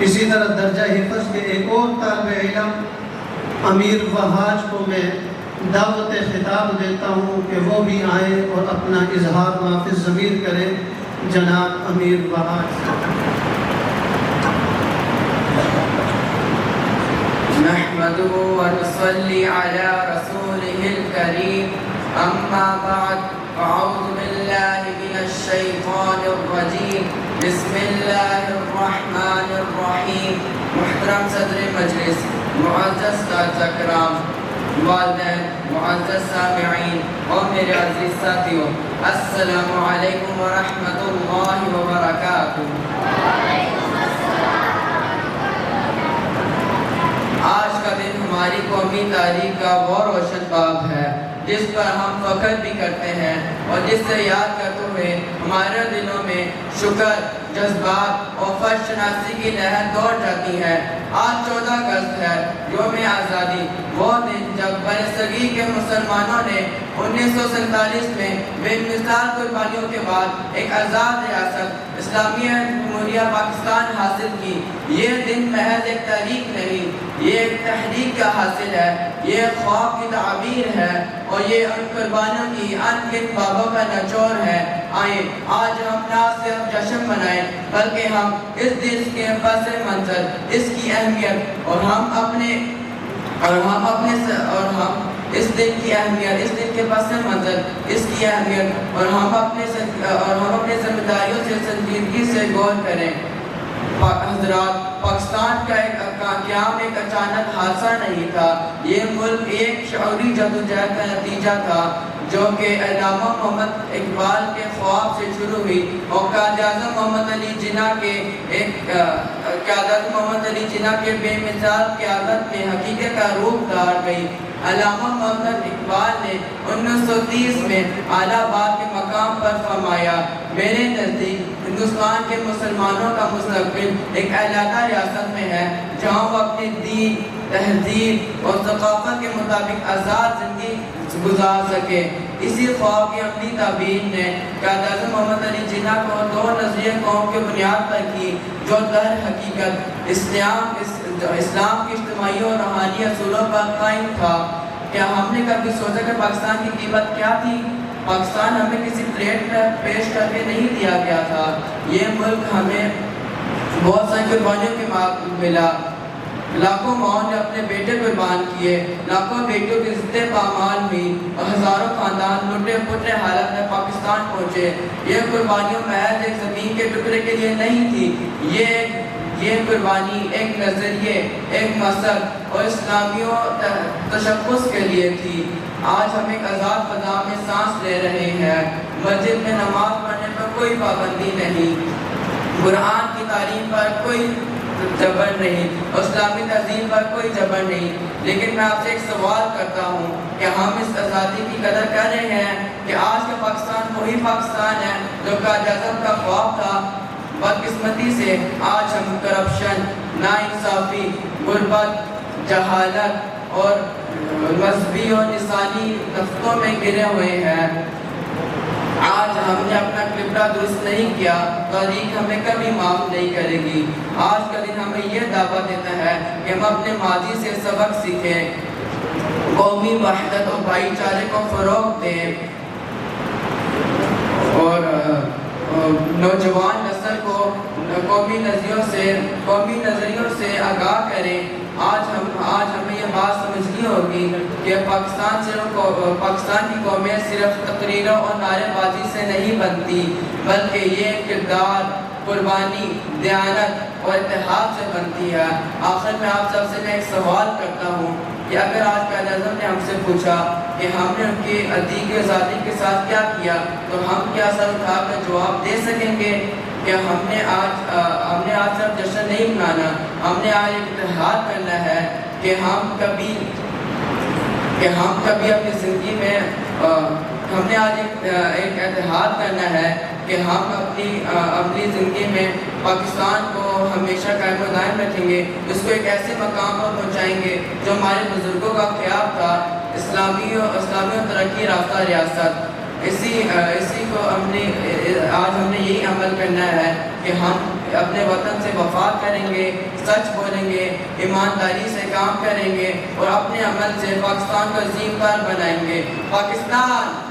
اسی طرح درجہ حفظ کے ایک اور طالب علم امیر وہاج کو میں دعوت خطاب دیتا ہوں کہ وہ بھی آئیں اور اپنا اظہار معافی ضمیر کرے. جناب امیر وہاج. نحمده ونصلي على رسوله الكريم أما بعد أعوذ بالله من الشيطان الرجيم بسم الله الرحمن الرحيم. محترم صدر مجلس، معزز اساتذہ کرام، والدین، معزز سامعین اور میرے عزیز ساتھیوں، السلام علیکم ورحمۃ اللہ وبرکاتہ. آج کا دن ہماری قومی تاریخ کا وہ روشن باب ہے جس پر ہم فخر بھی کرتے ہیں اور جس سے یاد کرتے ہوئے ہمارے دلوں میں شکر، جذبات اور فرض شناسی کی لہر دوڑ جاتی ہے. آج 14 اگست ہے، یوم آزادی، وہ دن جب برصغیر کے مسلمانوں نے 1947 میں بے مثال قربانیوں کے بعد ایک آزاد ریاست اسلامیہ جمہوریہ پاکستان حاصل کی. یہ دن محض ایک تاریخ نہیں، یہ ایک تحریک کا حاصل ہے، یہ خواب کی تعبیر ہے اور یہ ان قربانیوں کی ان گنت بابوں کا نچوڑ ہے. آئیں آج ہم نہ صرف جشن منائیں بلکہ ہم اس دن کے پس منظر، اس کی اہمیت اور ہم اس دن کی اہمیت، اس دن کے پس منظر، اس کی اہمیت اور ہم اپنے ذمہ داریوں سے سنجیدگی سے غور کریں. حضرات، پاکستان کا قیام ایک اچانک حادثہ نہیں تھا. یہ ملک ایک شعوری جدوجہد کا نتیجہ تھا جو کہ علامہ محمد اقبال کے خواب سے شروع ہوئی اور قائد اعظم محمد علی جناح کے بے مثال قیادت میں حقیقت کا روپ دھار گئی. علامہ محمد اقبال نے 1930 میں الہ آباد کے مقام پر فرمایا، میرے نزدیک ہندوستان کے مسلمانوں کا مستقبل ایک علیحدہ ریاست میں ہے جہاں وہ اپنی دین، تہذیب اور ثقافت کے مطابق آزاد زندگی گزار سکے. اسی خواب کی عملی تعبیر نے قائد اعظم محمد علی جناح کو دو نظریہ قوم کے بنیاد پر کی جو در حقیقت اسلام کی اجتماعی اور روحانی اصولوں پر قائم تھا. کیا ہم نے کبھی سوچا کہ پاکستان کی قیمت کیا تھی؟ پاکستان ہمیں کسی پلیٹ میں پیش کر کے نہیں دیا گیا تھا. یہ ملک ہمیں بہت ساری قربانیوں کے ملا. لاکھوں ماؤں نے اپنے بیٹے قربان کیے، لاکھوں بیٹوں کی عزتیں پامال ہوئی اور ہزاروں خاندان لٹے پٹے حالت میں پاکستان پہنچے. یہ قربانیوں محض ایک زمین کے ٹکڑے کے لیے نہیں تھی، یہ قربانی ایک نظریے، ایک مذہب اور اسلامیوں تشخص کے لیے تھی. آج ہم ایک آزاد فضا میں سانس لے رہے ہیں. مسجد میں نماز پڑھنے پر کوئی پابندی نہیں، قرآن کی تعلیم پر کوئی جبر نہیں اور اسلامی تہذیب پر کوئی جبر نہیں. لیکن میں آپ سے ایک سوال کرتا ہوں کہ ہم اس آزادی کی قدر کر رہے ہیں کہ آج کا پاکستان وہی پاکستان ہے جو قائد اعظم کا خواب تھا؟ بدقسمتی سے آج ہم کرپشن، ناانصافی، غربت، جہالت اور مذہبی اور لسانی نفتوں میں گرے ہوئے ہیں. آج ہم نے اپنا قبلہ درست نہیں کیا، تاریخ ہمیں کبھی معاف نہیں کرے گی. آج کا دن ہمیں یہ دعوت دیتا ہے کہ ہم اپنے ماضی سے سبق سیکھیں، قومی وحدت اور بھائی چارے کو فروغ دیں اور نوجوان نسل کو قومی نظریوں سے آگاہ کریں. آج ہمیں یہ بات سمجھنی ہوگی کہ پاکستان کی قومیت صرف تقریروں اور نعرے بازی سے نہیں بنتی بلکہ یہ کردار، قربانی، دیانت اور اتحاد سے بنتی ہے. آخر میں آپ سب سے میں ایک سوال کرتا ہوں کہ اگر آج قائد اعظم نے ہم سے پوچھا کہ ہم نے ان کی عتیق آزادی کے ساتھ کیا کیا تو ہم کیا سر اٹھا کر جواب دے سکیں گے کہ ہم نے آج صرف جشن نہیں منانا، ہم نے آج ایک اتحاد کرنا ہے کہ ہم کبھی اپنی زندگی میں ہم نے آج ایک اتحاد کرنا ہے کہ ہم اپنی زندگی میں پاکستان کو ہمیشہ قائم و دائم رکھیں گے، اس کو ایک ایسے مقام پر پہنچائیں گے جو ہمارے بزرگوں کا خیال تھا، اسلامی و ترقی یافتہ ریاست. اسی کو آج ہم نے یہی عمل کرنا ہے کہ ہم اپنے وطن سے وفا کریں گے، سچ بولیں گے، ایمانداری سے کام کریں گے اور اپنے عمل سے پاکستان کو عظیم تر بنائیں گے۔ پاکستان